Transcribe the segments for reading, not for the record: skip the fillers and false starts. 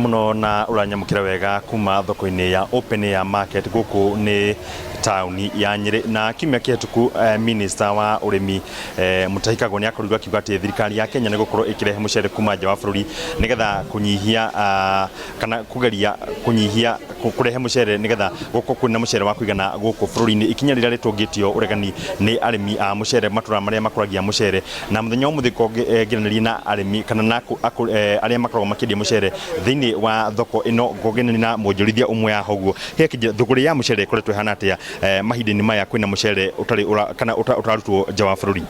muno na uranyamukira wega kuma thoko-ini ya Open Air Market guku ni tauni ya Nyeri na kimya kihituku minister wa urimi Mutahi Kagwe ni akorirwo akiuga ati thirikari ya Kenya ni gukorwo ikirehe mucere kuma nja wa bururi nigetha kunyihia kana kugeria kunyihia kurehe mucere nigetha guko kwina mucere wa kuigana guku bururi-ini ikinya rira ritungitio uregani ni arimi a mucere matura maria makuragia mucere na muthenya umuthiko ngiraniri na arimi kana na aria makoragwo makendia mucere thiini wa thoko ino ngogenani na mwonjorithia umwe ya hoguo hekije thuguri ya mucere ikoretwo ihana atia mahindini maya kwina mucere utari kana utarutwo nja wa bururi.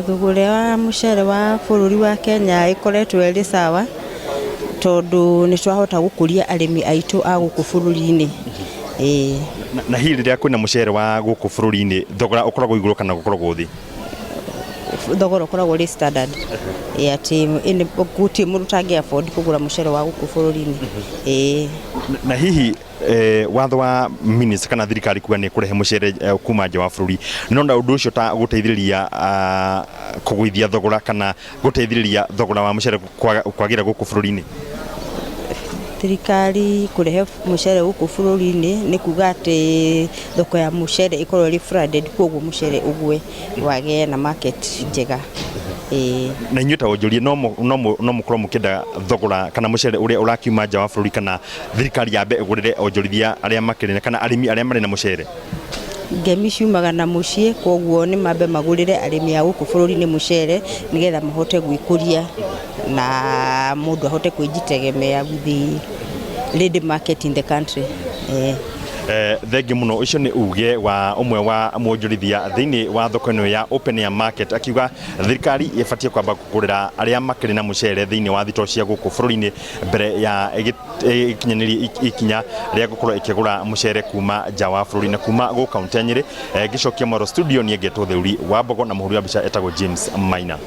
Thuguri wa mucere wa bururi wa Kenya ikoretwo iri sawa tondu ni twahota gukuria arimi aitu a guku bururi-ini. Na hili riria kwina mucere wa guku bururi-ini thogora ukoragwo iguru kana gukoragwo thi? Thogora ukoragwo ri standard ati ini guti murutangi afford kugura mucere wa guku bururi-ini. Na hihi watho wa minister kana thirikari kuga ni kurehe mucere kuma nja wa bururi nonda undu ucio ta guteithiriria kugwithia thogora kana guteithiriria thogora wa mucere kwagira guku bururi-ini? Thirikari kurehe mucere guku bururi-ini ni kuga ati thoko ya mucere ikorwo ri flooded koguo mucere ugwe wage na market njega. Na inyuta onjorie no mukorwo mukenda thogora kana mucere uria urakiuma nja wa bururi kana thirikari yambe igurire onjorithia aria makirina kana arimi aria mari na mucere? Ngemi ciumaga na mucie koguo ni mambe magurire arimi a guku bururi-ini mucere nigetha mahote gwikuria na mundu ahote kwijitegemea with the ready market in the country. Thengi muno ucio ni uge wa umwe wa mwonjorithia thiini wa thoko ino ya Open Air Market akiuga thirikari ibatie kwamba kugurira aria makiri na mucere thiini wa thito cia guku bururi-ini mbere ya ikinyaniri ikinya ria gukorwo ikigura mucere kuma nja wa bururi na kuma gu kaunti ya Nyeri. Gicokia Moro studio ni ngetwo theuri wa Mbogo na muhuri wa bica etagwo James Maina.